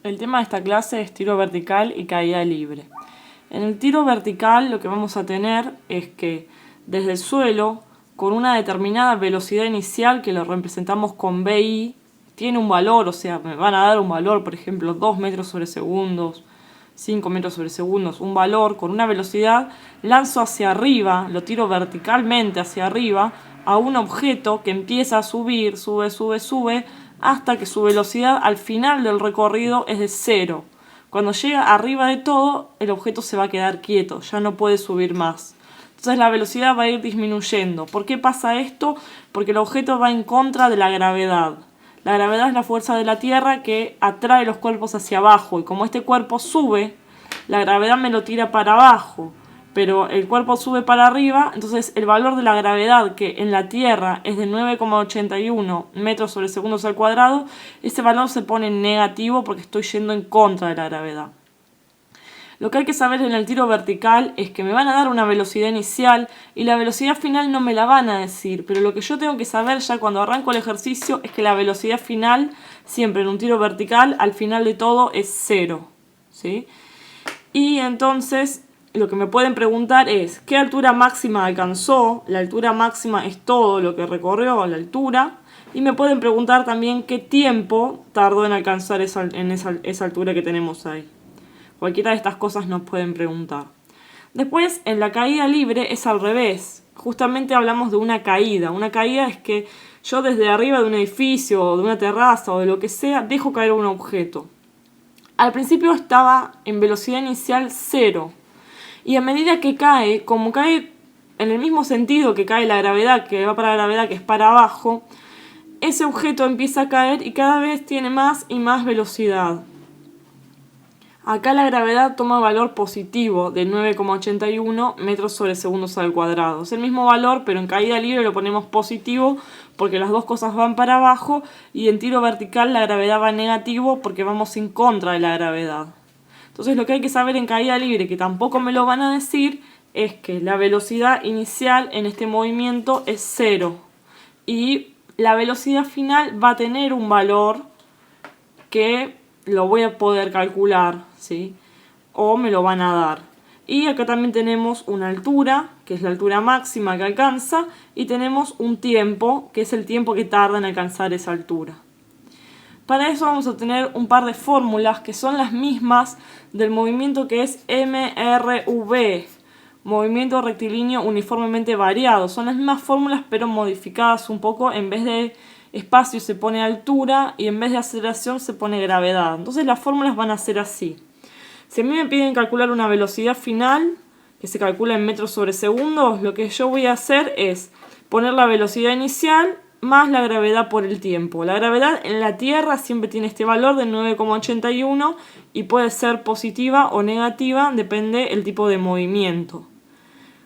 El tema de esta clase es tiro vertical y caída libre. En el tiro vertical lo que vamos a tener es que desde el suelo, con una determinada velocidad inicial que lo representamos con BI, tiene un valor, o sea, me van a dar un valor, por ejemplo, 2 metros sobre segundos, 5 metros sobre segundos, un valor con una velocidad, lanzo hacia arriba, lo tiro verticalmente hacia arriba a un objeto que empieza a subir, sube, hasta que su velocidad al final del recorrido es de 0. Cuando llega arriba de todo, el objeto se va a quedar quieto, ya no puede subir más. Entonces la velocidad va a ir disminuyendo. ¿Por qué pasa esto? Porque el objeto va en contra de la gravedad. La gravedad es la fuerza de la Tierra que atrae los cuerpos hacia abajo. Y como este cuerpo sube, la gravedad me lo tira para abajo. Pero el cuerpo sube para arriba, entonces el valor de la gravedad, que en la Tierra es de 9,81 metros sobre segundos al cuadrado, ese valor se pone en negativo porque estoy yendo en contra de la gravedad. Lo que hay que saber en el tiro vertical es que me van a dar una velocidad inicial y la velocidad final no me la van a decir, pero lo que yo tengo que saber ya cuando arranco el ejercicio es que la velocidad final, siempre en un tiro vertical, al final de todo es 0, ¿sí? Y entonces lo que me pueden preguntar es ¿qué altura máxima alcanzó? La altura máxima es todo lo que recorrió a la altura. Y me pueden preguntar también qué tiempo tardó en alcanzar esa altura que tenemos ahí. Cualquiera de estas cosas nos pueden preguntar. Después, en la caída libre es al revés. Justamente hablamos de una caída. Una caída es que yo desde arriba de un edificio o de una terraza o de lo que sea, dejo caer un objeto. Al principio estaba en velocidad inicial 0. Y a medida que cae, como cae en el mismo sentido que cae la gravedad, que va para la gravedad que es para abajo, ese objeto empieza a caer y cada vez tiene más y más velocidad. Acá la gravedad toma valor positivo de 9,81 metros sobre segundos al cuadrado. Es el mismo valor, pero en caída libre lo ponemos positivo porque las dos cosas van para abajo, y en tiro vertical la gravedad va negativo porque vamos en contra de la gravedad. Entonces lo que hay que saber en caída libre, que tampoco me lo van a decir, es que la velocidad inicial en este movimiento es 0. Y la velocidad final va a tener un valor que lo voy a poder calcular, ¿sí? O me lo van a dar. Y acá también tenemos una altura, que es la altura máxima que alcanza, y tenemos un tiempo, que es el tiempo que tarda en alcanzar esa altura. Para eso vamos a tener un par de fórmulas que son las mismas del movimiento que es MRV, movimiento rectilíneo uniformemente variado. Son las mismas fórmulas pero modificadas un poco. En vez de espacio se pone altura y en vez de aceleración se pone gravedad. Entonces las fórmulas van a ser así. Si a mí me piden calcular una velocidad final, que se calcula en metros sobre segundos, lo que yo voy a hacer es poner la velocidad inicial más la gravedad por el tiempo. La gravedad en la Tierra siempre tiene este valor de 9,81 y puede ser positiva o negativa, depende el tipo de movimiento.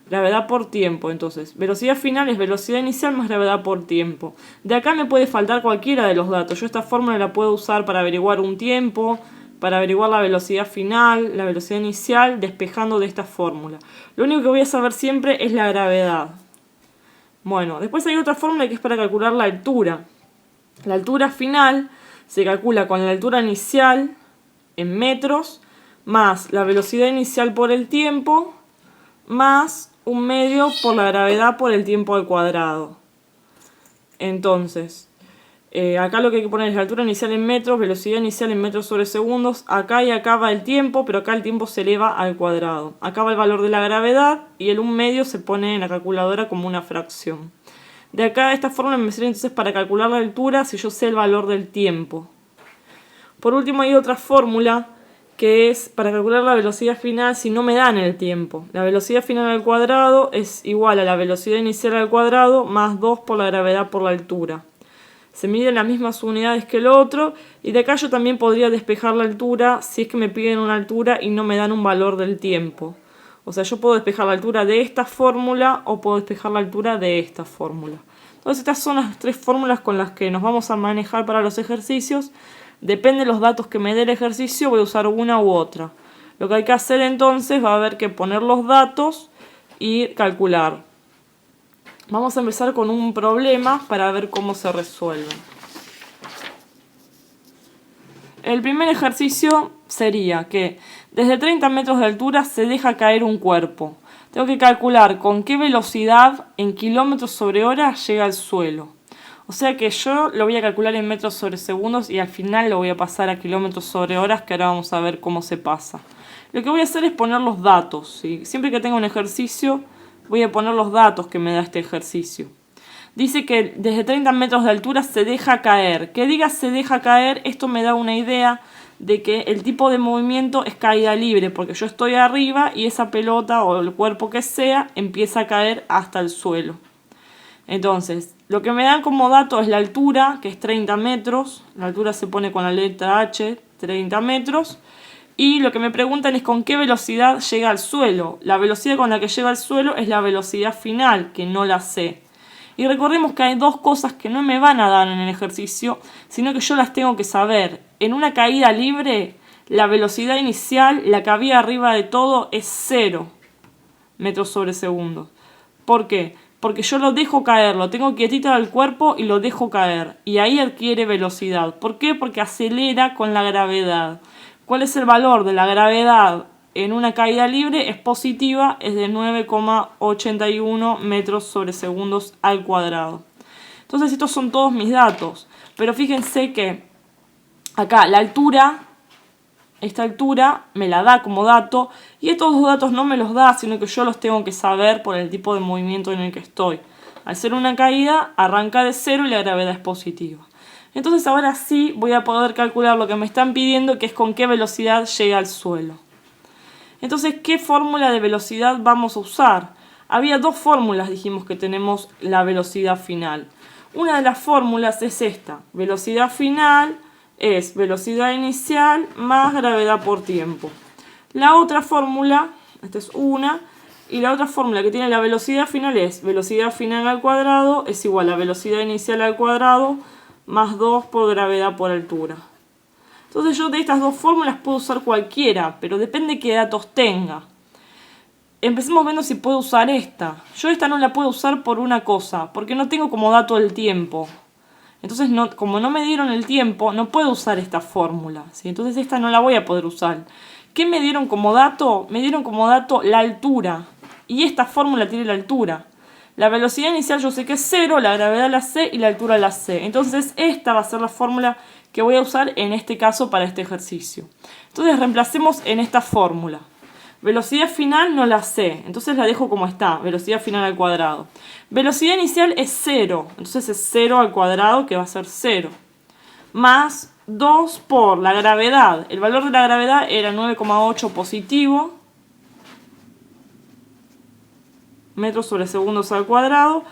Gravedad por tiempo, entonces. Velocidad final es velocidad inicial más gravedad por tiempo. De acá me puede faltar cualquiera de los datos. Yo esta fórmula la puedo usar para averiguar un tiempo, para averiguar la velocidad final, la velocidad inicial, despejando de esta fórmula. Lo único que voy a saber siempre es la gravedad. Bueno, después hay otra fórmula que es para calcular la altura. La altura final se calcula con la altura inicial en metros, más la velocidad inicial por el tiempo, más un medio por la gravedad por el tiempo al cuadrado. Entonces, acá lo que hay que poner es la altura inicial en metros, velocidad inicial en metros sobre segundos. Acá y acá va el tiempo, pero acá el tiempo se eleva al cuadrado. Acá va el valor de la gravedad y el 1/2 se pone en la calculadora como una fracción. De acá esta fórmula me sirve entonces para calcular la altura si yo sé el valor del tiempo. Por último hay otra fórmula que es para calcular la velocidad final si no me dan el tiempo. La velocidad final al cuadrado es igual a la velocidad inicial al cuadrado más 2 por la gravedad por la altura. Se miden las mismas unidades que el otro, y de acá yo también podría despejar la altura si es que me piden una altura y no me dan un valor del tiempo. O sea, yo puedo despejar la altura de esta fórmula o puedo despejar la altura de esta fórmula. Entonces estas son las tres fórmulas con las que nos vamos a manejar para los ejercicios. Depende de los datos que me dé el ejercicio, voy a usar una u otra. Lo que hay que hacer entonces va a haber que poner los datos y calcular. Vamos a empezar con un problema para ver cómo se resuelve. El primer ejercicio sería que desde 30 metros de altura se deja caer un cuerpo. Tengo que calcular con qué velocidad en kilómetros sobre hora llega al suelo. O sea que yo lo voy a calcular en metros sobre segundos y al final lo voy a pasar a kilómetros sobre horas, que ahora vamos a ver cómo se pasa. Lo que voy a hacer es poner los datos, ¿sí? Siempre que tenga un ejercicio voy a poner los datos que me da este ejercicio. Dice que desde 30 metros de altura se deja caer. Que diga se deja caer, esto me da una idea de que el tipo de movimiento es caída libre, porque yo estoy arriba y esa pelota o el cuerpo que sea empieza a caer hasta el suelo. Entonces, lo que me dan como dato es la altura, que es 30 metros. La altura se pone con la letra H, 30 metros. Y lo que me preguntan es con qué velocidad llega al suelo. La velocidad con la que llega al suelo es la velocidad final, que no la sé. Y recordemos que hay dos cosas que no me van a dar en el ejercicio, sino que yo las tengo que saber. En una caída libre, la velocidad inicial, la que había arriba de todo, es 0 metros sobre segundo. ¿Por qué? Porque yo lo dejo caer, lo tengo quietito al cuerpo y lo dejo caer. Y ahí adquiere velocidad. ¿Por qué? Porque acelera con la gravedad. ¿Cuál es el valor de la gravedad en una caída libre? Es positiva, es de 9,81 metros sobre segundos al cuadrado. Entonces estos son todos mis datos. Pero fíjense que acá la altura, esta altura me la da como dato. Y estos dos datos no me los da, sino que yo los tengo que saber por el tipo de movimiento en el que estoy. Al ser una caída, arranca de 0 y la gravedad es positiva. Entonces ahora sí voy a poder calcular lo que me están pidiendo, que es con qué velocidad llega al suelo. Entonces, ¿qué fórmula de velocidad vamos a usar? Había dos fórmulas, dijimos que tenemos la velocidad final. Una de las fórmulas es esta. Velocidad final es velocidad inicial más gravedad por tiempo. La otra fórmula, esta es una, y la otra fórmula que tiene la velocidad final es velocidad final al cuadrado es igual a velocidad inicial al cuadrado más 2 por gravedad por altura. Entonces yo de estas dos fórmulas puedo usar cualquiera, pero depende de qué datos tenga. Empecemos viendo si puedo usar esta. Yo esta no la puedo usar por una cosa, porque no tengo como dato el tiempo. Entonces, como no me dieron el tiempo, no puedo usar esta fórmula, ¿sí? Entonces esta no la voy a poder usar. ¿Qué me dieron como dato? Me dieron como dato la altura. Y esta fórmula tiene la altura. La velocidad inicial yo sé que es 0, la gravedad la sé y la altura la sé. Entonces esta va a ser la fórmula que voy a usar en este caso para este ejercicio. Entonces reemplacemos en esta fórmula. Velocidad final no la sé, entonces la dejo como está, velocidad final al cuadrado. Velocidad inicial es 0, entonces es 0 al cuadrado, que va a ser 0. Más 2 por la gravedad. El valor de la gravedad era 9,8 positivo metros sobre segundos al cuadrado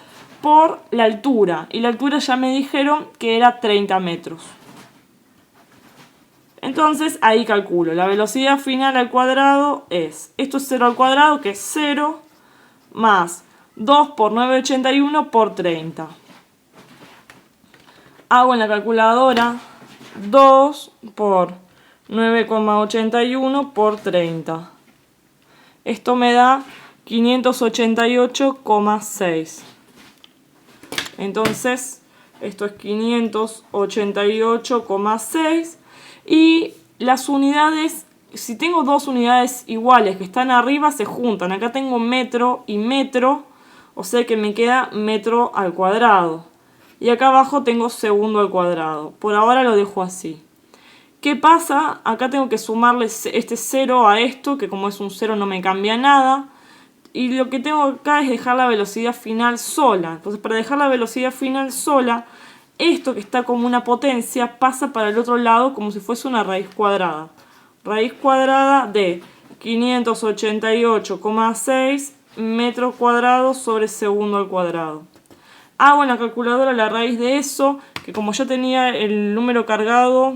por la altura. Y la altura ya me dijeron que era 30 metros. Entonces ahí calculo. La velocidad final al cuadrado es, esto es 0 al cuadrado, que es 0, más 2 por 9,81 por 30. Hago en la calculadora 2 por 9,81 por 30. Esto me da 588,6. Entonces, esto es 588,6. Y las unidades, si tengo dos unidades iguales que están arriba, se juntan. Acá tengo metro y metro, o sea que me queda metro al cuadrado. Y acá abajo tengo segundo al cuadrado. Por ahora lo dejo así. ¿Qué pasa? Acá tengo que sumarle este 0 a esto, que como es un 0 no me cambia nada. Y lo que tengo acá es dejar la velocidad final sola. Entonces, para dejar la velocidad final sola, esto que está como una potencia pasa para el otro lado como si fuese una raíz cuadrada. Raíz cuadrada de 588,6 metros cuadrados sobre segundo al cuadrado. Hago en la calculadora la raíz de eso, que como ya tenía el número cargado,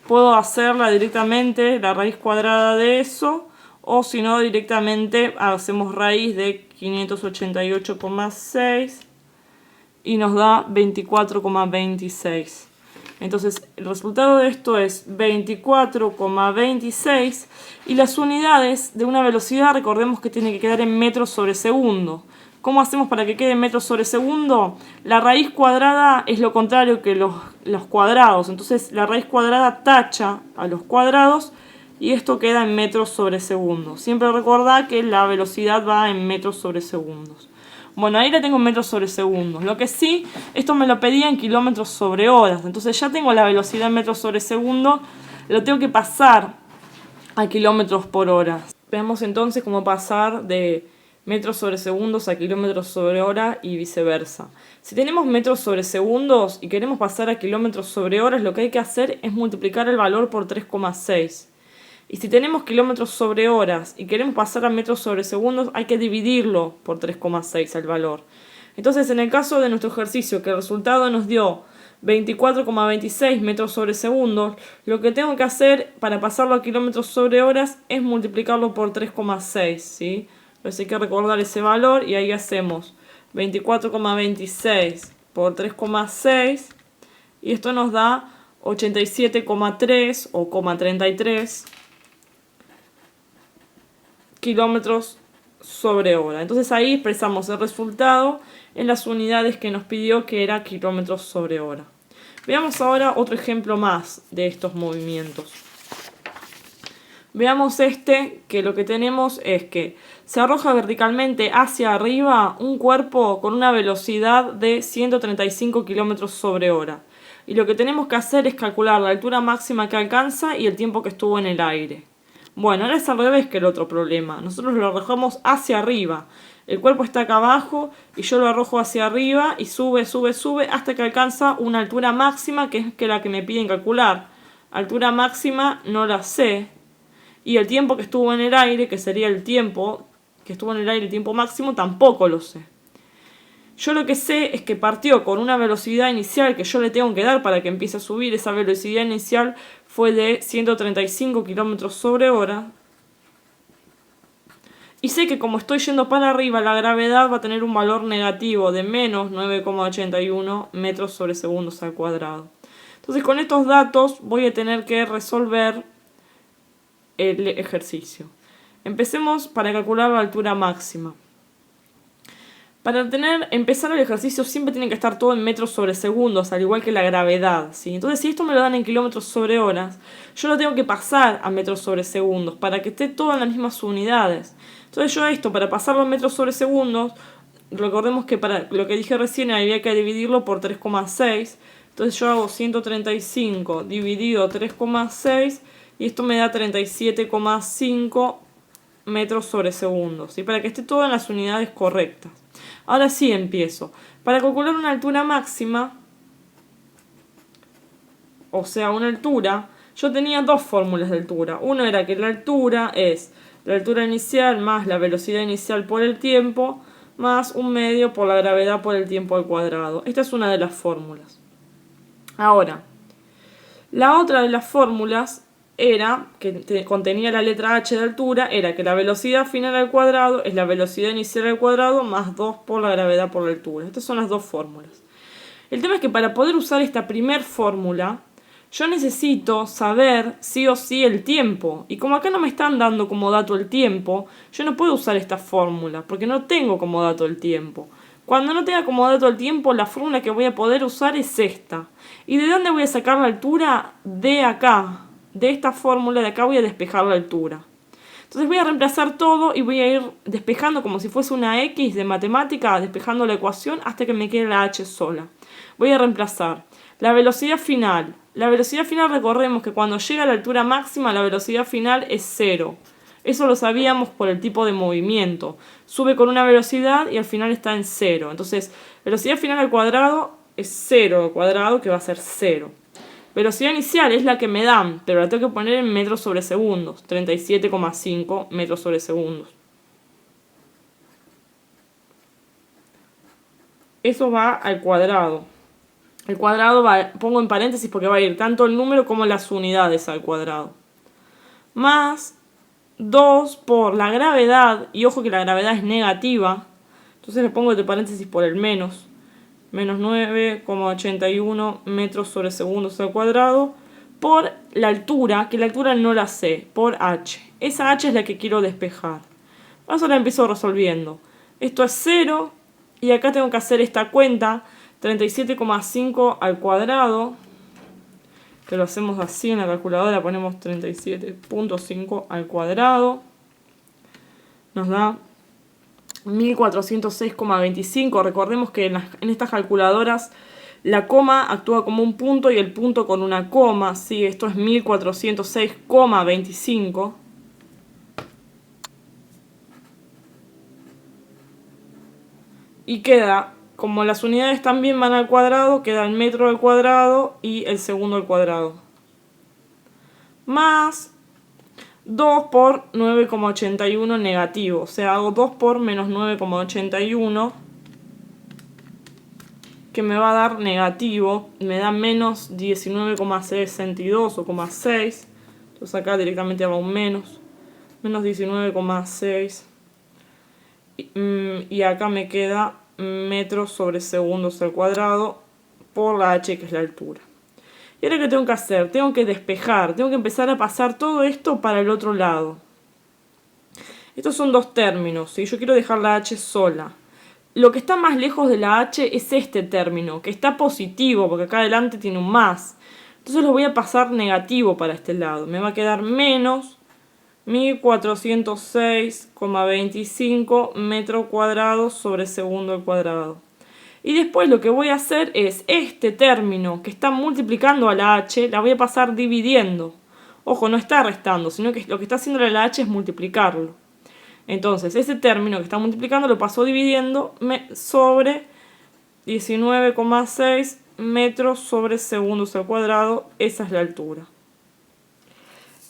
puedo hacerla directamente, la raíz cuadrada de eso. O si no, directamente hacemos raíz de 588,6 y nos da 24,26. Entonces el resultado de esto es 24,26 y las unidades de una velocidad recordemos que tiene que quedar en metros sobre segundo. ¿Cómo hacemos para que quede en metros sobre segundo? La raíz cuadrada es lo contrario que los cuadrados. Entonces la raíz cuadrada tacha a los cuadrados y esto queda en metros sobre segundo. Siempre recordá que la velocidad va en metros sobre segundos. Bueno, ahí la tengo en metros sobre segundos. Lo que sí, esto me lo pedía en kilómetros sobre horas. Entonces ya tengo la velocidad en metros sobre segundo. Lo tengo que pasar a kilómetros por hora. Veamos entonces cómo pasar de metros sobre segundos a kilómetros sobre hora y viceversa. Si tenemos metros sobre segundos y queremos pasar a kilómetros sobre horas, lo que hay que hacer es multiplicar el valor por 3,6. Y si tenemos kilómetros sobre horas y queremos pasar a metros sobre segundos, hay que dividirlo por 3,6 el valor. Entonces, en el caso de nuestro ejercicio, que el resultado nos dio 24,26 metros sobre segundos, lo que tengo que hacer para pasarlo a kilómetros sobre horas es multiplicarlo por 3,6, ¿sí? Entonces hay que recordar ese valor y ahí hacemos 24,26 por 3,6 y esto nos da 87,3 o 33 kilómetros sobre hora. Entonces ahí expresamos el resultado en las unidades que nos pidió, que era kilómetros sobre hora. Veamos ahora otro ejemplo más de estos movimientos. Veamos que lo que tenemos es que se arroja verticalmente hacia arriba un cuerpo con una velocidad de 135 kilómetros sobre hora. Y lo que tenemos que hacer es calcular la altura máxima que alcanza y el tiempo que estuvo en el aire. Bueno, ahora es al revés que el otro problema. Nosotros lo arrojamos hacia arriba. El cuerpo está acá abajo y yo lo arrojo hacia arriba y sube, sube, sube hasta que alcanza una altura máxima que es la que me piden calcular. Altura máxima no la sé. Y el tiempo que estuvo en el aire, que sería el tiempo que estuvo en el aire, el tiempo máximo, tampoco lo sé. Yo lo que sé es que partió con una velocidad inicial que yo le tengo que dar para que empiece a subir. Esa velocidad inicial fue de 135 kilómetros sobre hora. Y sé que como estoy yendo para arriba, la gravedad va a tener un valor negativo de menos 9,81 metros sobre segundos al cuadrado. Entonces con estos datos voy a tener que resolver el ejercicio. Empecemos para calcular la altura máxima. Para empezar el ejercicio siempre tiene que estar todo en metros sobre segundos, al igual que la gravedad, ¿sí? Entonces si esto me lo dan en kilómetros sobre horas, yo lo tengo que pasar a metros sobre segundos para que esté todo en las mismas unidades. Entonces yo esto, para pasarlo a metros sobre segundos, recordemos que para lo que dije recién había que dividirlo por 3,6. Entonces yo hago 135 dividido 3,6 y esto me da 37,5 metros sobre segundos, ¿sí? Para que esté todo en las unidades correctas. Ahora sí empiezo. Para calcular una altura máxima, o sea, una altura, yo tenía dos fórmulas de altura. Una era que la altura es la altura inicial más la velocidad inicial por el tiempo, más un medio por la gravedad por el tiempo al cuadrado. Esta es una de las fórmulas. Ahora, la otra de las fórmulas era, que contenía la letra h de altura, era que la velocidad final al cuadrado es la velocidad inicial al cuadrado más 2 por la gravedad por la altura. Estas son las dos fórmulas. El tema es que para poder usar esta primer fórmula, yo necesito saber sí o sí el tiempo. Y como acá no me están dando como dato el tiempo, yo no puedo usar esta fórmula, porque no tengo como dato el tiempo. Cuando no tenga como dato el tiempo, la fórmula que voy a poder usar es esta. ¿Y de dónde voy a sacar la altura? De acá. De esta fórmula de acá voy a despejar la altura. Entonces voy a reemplazar todo y voy a ir despejando como si fuese una X de matemática, despejando la ecuación hasta que me quede la H sola. Voy a reemplazar la velocidad final. La velocidad final, recordemos que cuando llega a la altura máxima, la velocidad final es 0. Eso lo sabíamos por el tipo de movimiento. Sube con una velocidad y al final está en 0. Entonces, velocidad final al cuadrado es 0 al cuadrado, que va a ser 0. Velocidad inicial es la que me dan, pero la tengo que poner en metros sobre segundos. 37,5 metros sobre segundos. Eso va al cuadrado. El cuadrado pongo en paréntesis porque va a ir tanto el número como las unidades al cuadrado. Más 2 por la gravedad, y ojo que la gravedad es negativa, entonces le pongo entre paréntesis por el menos. Menos 9,81 metros sobre segundos al cuadrado, por la altura, que la altura no la sé, por h. Esa h es la que quiero despejar. Ahora empiezo resolviendo. Esto es 0. Y acá tengo que hacer esta cuenta. 37,5 al cuadrado. Que lo hacemos así en la calculadora. Ponemos 37,5 al cuadrado. Nos da 1406,25. Recordemos que en estas calculadoras la coma actúa como un punto y el punto con una coma. ¿Sí? Esto es 1406,25. Y queda, como las unidades también van al cuadrado, queda el metro al cuadrado y el segundo al cuadrado. Más 2 por 9,81 negativo. O sea, hago 2 por menos 9,81. Que me va a dar negativo. Me da menos 19,62 o 6. Entonces acá directamente hago un menos. Menos 19,6. Y acá me queda metros sobre segundos al cuadrado por la h, que es la altura. ¿Y ahora qué tengo que hacer? Tengo que despejar, tengo que empezar a pasar todo esto para el otro lado. Estos son dos términos, y yo quiero dejar la h sola. Lo que está más lejos de la h es este término, que está positivo, porque acá adelante tiene un más. Entonces lo voy a pasar negativo para este lado. Me va a quedar menos 1406,25 metros cuadrados sobre segundo al cuadrado. Y después lo que voy a hacer es este término que está multiplicando a la h, la voy a pasar dividiendo. Ojo, no está restando, sino que lo que está haciendo la h es multiplicarlo. Entonces, ese término que está multiplicando lo paso dividiendo sobre 19,6 metros sobre segundos al cuadrado. Esa es la altura.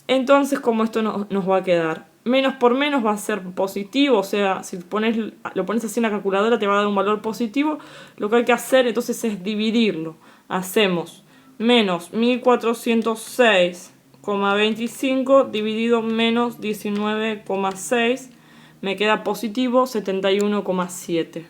Entonces, como esto nos va a quedar, menos por menos va a ser positivo, o sea, si lo pones así en la calculadora te va a dar un valor positivo. Lo que hay que hacer entonces es dividirlo. Hacemos menos 1406,25 dividido menos 19,6, me queda positivo 71,7.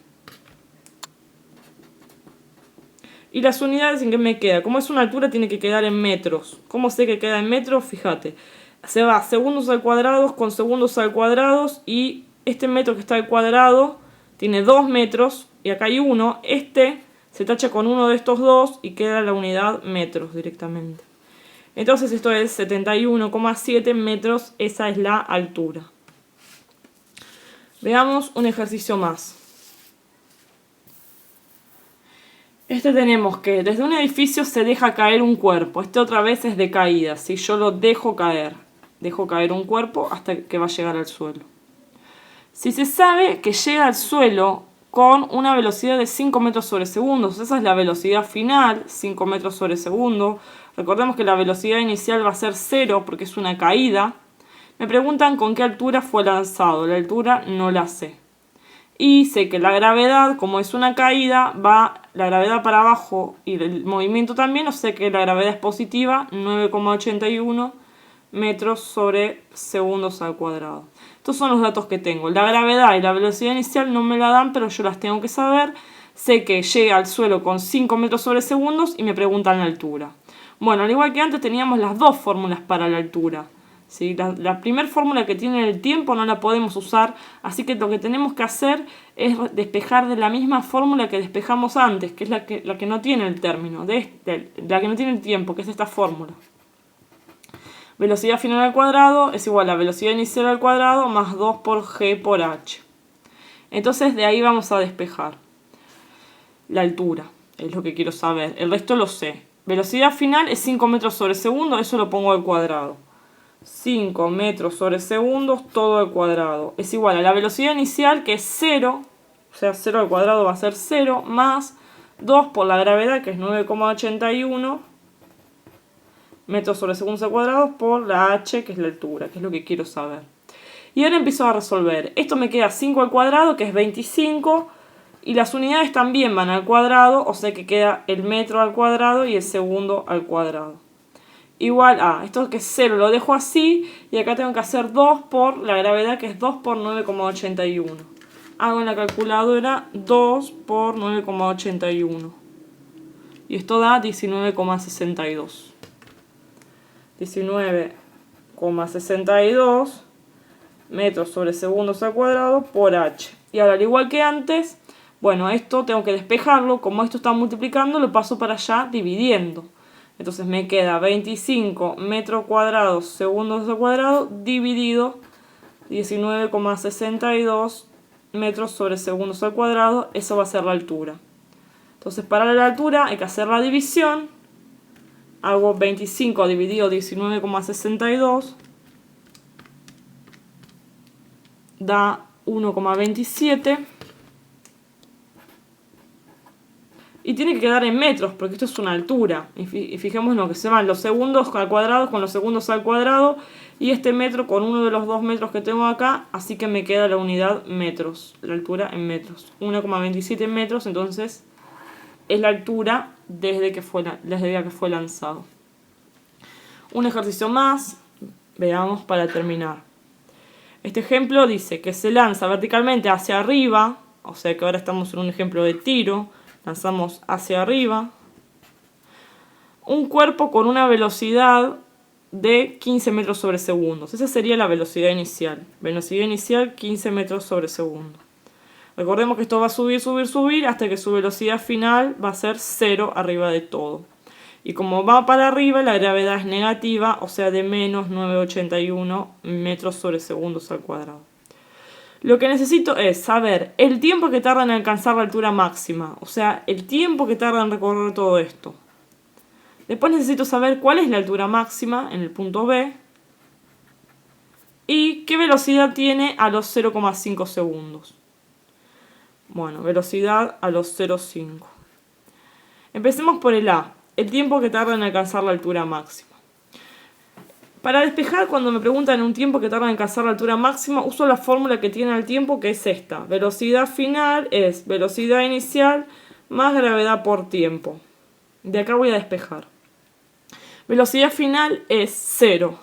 ¿Y las unidades en qué me queda? Como es una altura, tiene que quedar en metros. ¿Cómo sé que queda en metros? Fíjate. Se va segundos al cuadrado con segundos al cuadrado. Y este metro que está al cuadrado tiene 2 metros. Y acá hay 1. Este se tacha con uno de estos dos y queda la unidad metros directamente. Entonces esto es 71,7 metros. Esa es la altura. Veamos un ejercicio más. Tenemos que desde un edificio se deja caer un cuerpo. Otra vez es de caída. Si yo lo dejo caer un cuerpo hasta que va a llegar al suelo. Si se sabe que llega al suelo con una velocidad de 5 metros sobre segundo, esa es la velocidad final, 5 metros sobre segundo. Recordemos que la velocidad inicial va a ser 0 porque es una caída. Me preguntan con qué altura fue lanzado. La altura no la sé. Y sé que la gravedad, como es una caída, va la gravedad para abajo y el movimiento también. O sea que la gravedad es positiva, 9,81 metros sobre segundos al cuadrado. Estos son los datos que tengo. La gravedad y la velocidad inicial no me la dan, pero yo las tengo que saber. Sé que llega al suelo con 5 metros sobre segundos y me preguntan la altura. Bueno, al igual que antes teníamos las dos fórmulas para la altura. ¿Sí? La primera fórmula que tiene el tiempo no la podemos usar, así que lo que tenemos que hacer es despejar de la misma fórmula que despejamos antes, que es la que no tiene el término, la que no tiene el tiempo, que es esta fórmula. Velocidad final al cuadrado es igual a velocidad inicial al cuadrado más 2 por g por h. Entonces de ahí vamos a despejar. La altura es lo que quiero saber, el resto lo sé. Velocidad final es 5 metros sobre segundo, eso lo pongo al cuadrado. 5 metros sobre segundos todo al cuadrado es igual a la velocidad inicial, que es 0, o sea 0 al cuadrado va a ser 0, más 2 por la gravedad, que es 9,81 metros sobre segundos al cuadrado, por la h, que es la altura, que es lo que quiero saber. Y ahora empiezo a resolver. Esto me queda 5 al cuadrado, que es 25, y las unidades también van al cuadrado, o sea que queda el metro al cuadrado y el segundo al cuadrado. Igual a, esto que es 0 lo dejo así, y acá tengo que hacer 2 por la gravedad, que es 2 por 9,81. Hago en la calculadora 2 por 9,81. Y esto da 19,62. 19,62 metros sobre segundos al cuadrado por h. Y ahora, al igual que antes, bueno, esto tengo que despejarlo. Como esto está multiplicando, lo paso para allá dividiendo. Entonces me queda 25 metros cuadrados segundos al cuadrado dividido 19,62 metros sobre segundos al cuadrado. Eso va a ser la altura. Entonces para la altura hay que hacer la división. Hago 25 dividido 19,62. Da 1,27. Y tiene que quedar en metros, porque esto es una altura. Y fijémonos lo que se van los segundos al cuadrado con los segundos al cuadrado. Y este metro con uno de los 2 metros que tengo acá. Así que me queda la unidad metros. La altura en metros. 1,27 metros, entonces es la altura desde que fue lanzado. Un ejercicio más. Veamos para terminar. Este ejemplo dice que se lanza verticalmente hacia arriba. O sea que ahora estamos en un ejemplo de tiro. Lanzamos hacia arriba un cuerpo con una velocidad de 15 metros sobre segundo. Esa sería la velocidad inicial. Velocidad inicial 15 metros sobre segundo. Recordemos que esto va a subir, subir, subir hasta que su velocidad final va a ser 0 arriba de todo. Y como va para arriba, la gravedad es negativa, o sea de menos 9,81 metros sobre segundos al cuadrado. Lo que necesito es saber el tiempo que tarda en alcanzar la altura máxima, o sea, el tiempo que tarda en recorrer todo esto. Después necesito saber cuál es la altura máxima en el punto B y qué velocidad tiene a los 0,5 segundos. Bueno, velocidad a los 0,5. Empecemos por el A, el tiempo que tarda en alcanzar la altura máxima. Para despejar, cuando me preguntan un tiempo que tarda en alcanzar la altura máxima, uso la fórmula que tiene el tiempo, que es esta. Velocidad final es velocidad inicial más gravedad por tiempo. De acá voy a despejar. Velocidad final es 0.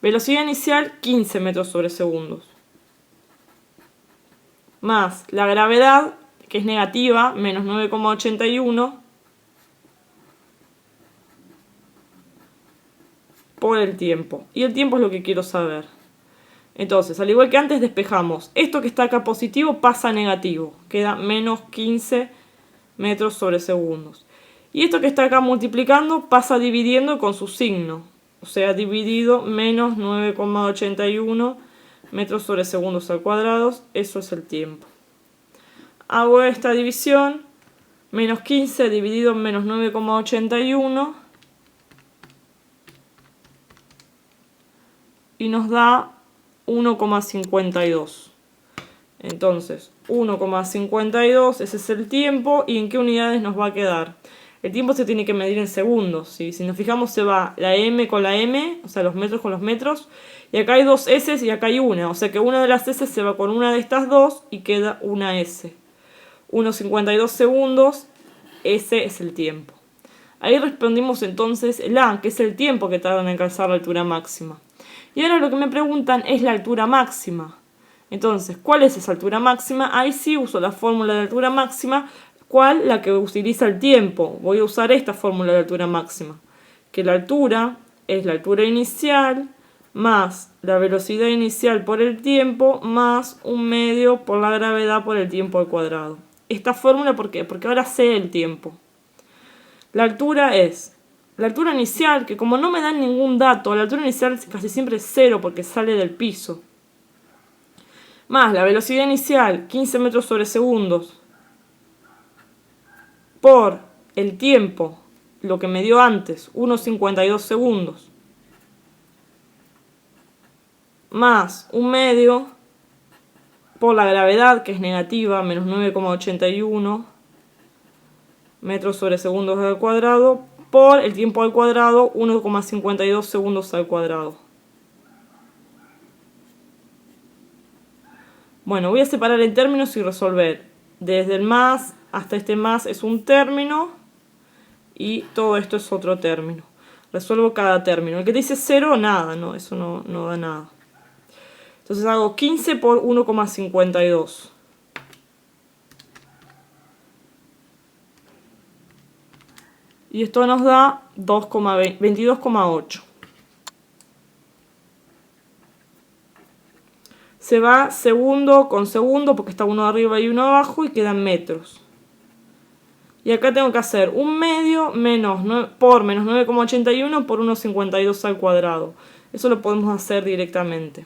Velocidad inicial 15 metros sobre segundos. Más la gravedad, que es negativa, menos 9,81. Por el tiempo. Y el tiempo es lo que quiero saber. Entonces, al igual que antes, despejamos. Esto que está acá positivo pasa a negativo. Queda menos 15 metros sobre segundos. Y esto que está acá multiplicando pasa dividiendo con su signo. O sea, dividido menos 9,81 metros sobre segundos al cuadrado. Eso es el tiempo. Hago esta división. Menos 15 dividido en menos 9,81. Y nos da 1,52. Entonces, 1,52, ese es el tiempo. ¿Y en qué unidades nos va a quedar? El tiempo se tiene que medir en segundos, ¿sí? Si nos fijamos, se va la M con la M, o sea, los metros con los metros. Y acá hay 2 S y acá hay una. O sea que una de las S se va con una de estas dos y queda una S. 1,52 segundos, ese es el tiempo. Ahí respondimos entonces el A, que es el tiempo que tarda en alcanzar la altura máxima. Y ahora lo que me preguntan es la altura máxima. Entonces, ¿cuál es esa altura máxima? Ahí sí uso la fórmula de altura máxima. ¿Cuál? La que utiliza el tiempo. Voy a usar esta fórmula de altura máxima. Que la altura es la altura inicial más la velocidad inicial por el tiempo más 1/2 por la gravedad por el tiempo al cuadrado. Esta fórmula, ¿por qué? Porque ahora sé el tiempo. La altura es la altura inicial, que como no me dan ningún dato, la altura inicial casi siempre es 0 porque sale del piso. Más la velocidad inicial, 15 metros sobre segundos, por el tiempo, lo que me dio antes, 1,52 segundos. Más 1/2 por la gravedad, que es negativa, menos 9,81 metros sobre segundos al cuadrado, por el tiempo al cuadrado, 1,52 segundos al cuadrado. Bueno, voy a separar en términos y resolver. Desde el más hasta este más es un término y todo esto es otro término. Resuelvo cada término. El que dice 0, nada, no, eso no da nada. Entonces hago 15 por 1,52. Y esto nos da 22,8. se va segundo con segundo porque está uno arriba y uno abajo y quedan metros. Y acá tengo que hacer un medio por menos 9,81 por 1,52 al cuadrado. Eso lo podemos hacer directamente.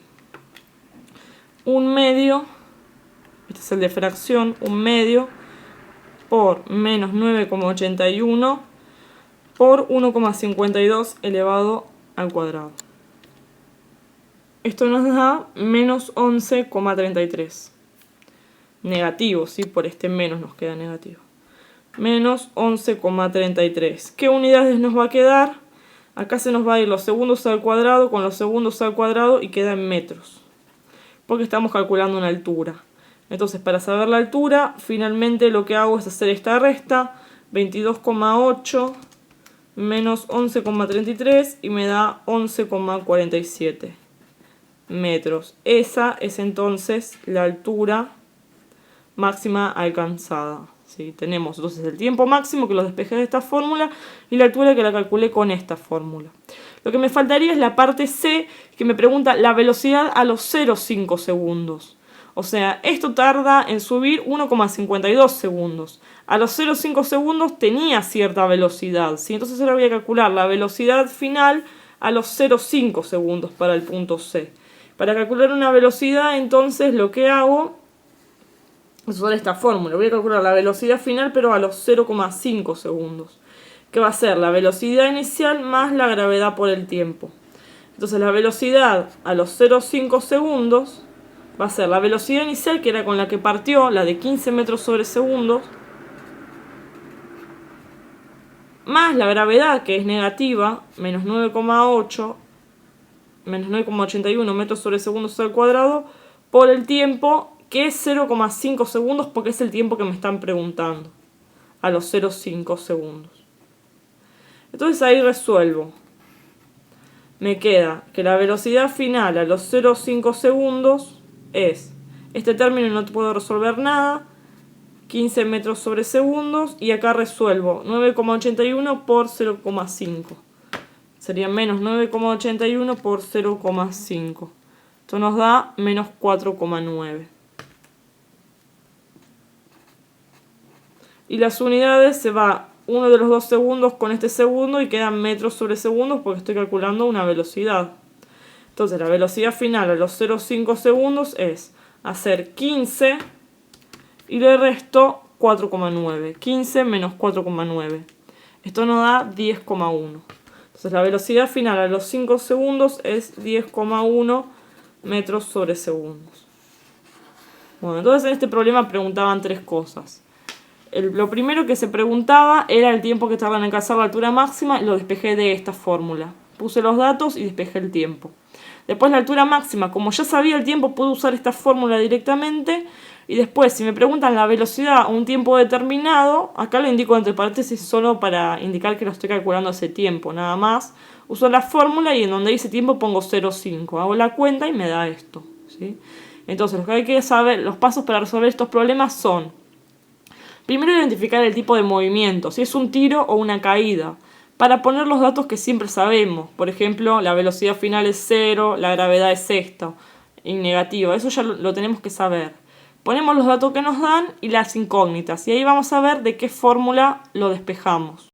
Un medio, este es el de fracción, un medio por menos 9,81 por 1,52 elevado al cuadrado. Esto nos da menos 11,33. Negativo, ¿sí? Por este menos nos queda negativo. Menos 11,33. ¿Qué unidades nos va a quedar? Acá se nos va a ir los segundos al cuadrado con los segundos al cuadrado y queda en metros. Porque estamos calculando una altura. Entonces, para saber la altura, finalmente lo que hago es hacer esta resta. 22,8 menos 11,33 y me da 11,47 metros. Esa es entonces la altura máxima alcanzada. ¿Sí? Tenemos entonces el tiempo máximo que lo despejé de esta fórmula y la altura que la calculé con esta fórmula. Lo que me faltaría es la parte C, que me pregunta la velocidad a los 0,5 segundos. O sea, esto tarda en subir 1,52 segundos. A los 0,5 segundos tenía cierta velocidad, ¿sí? Entonces ahora voy a calcular la velocidad final a los 0,5 segundos para el punto C. Para calcular una velocidad, entonces lo que hago es usar esta fórmula. Voy a calcular la velocidad final, pero a los 0,5 segundos. Que va a ser la velocidad inicial más la gravedad por el tiempo. Entonces la velocidad a los 0,5 segundos va a ser la velocidad inicial, que era con la que partió, la de 15 metros sobre segundos, más la gravedad, que es negativa, menos 9,81 metros sobre segundos al cuadrado, por el tiempo, que es 0,5 segundos, porque es el tiempo que me están preguntando, a los 0,5 segundos. Entonces ahí resuelvo. Me queda que la velocidad final a los 0,5 segundos es, este término no puedo resolver nada, 15 metros sobre segundos, y acá resuelvo 9,81 por 0,5. Sería menos 9,81 por 0,5. Esto nos da menos 4,9. Y las unidades se va uno de los dos segundos con este segundo y quedan metros sobre segundos porque estoy calculando una velocidad. Entonces la velocidad final a los 0,5 segundos es hacer 15 y le resto 4,9. 15 menos 4,9. Esto nos da 10,1. Entonces la velocidad final a los 5 segundos es 10,1 metros sobre segundos. Bueno, entonces en este problema preguntaban tres cosas. Lo primero que se preguntaba era el tiempo que tardan en alcanzar la altura máxima, y lo despejé de esta fórmula. Puse los datos y despejé el tiempo. Después la altura máxima, como ya sabía el tiempo, puedo usar esta fórmula directamente. Y después, si me preguntan la velocidad a un tiempo determinado, acá lo indico entre paréntesis solo para indicar que lo estoy calculando ese tiempo, nada más. Uso la fórmula y en donde dice tiempo pongo 0,5. Hago la cuenta y me da esto, ¿sí? Entonces, lo que hay que saber, los pasos para resolver estos problemas son: primero, identificar el tipo de movimiento, si es un tiro o una caída, para poner los datos que siempre sabemos. Por ejemplo, la velocidad final es 0, la gravedad es esto, y negativa. Eso ya lo tenemos que saber. Ponemos los datos que nos dan y las incógnitas, y ahí vamos a ver de qué fórmula lo despejamos.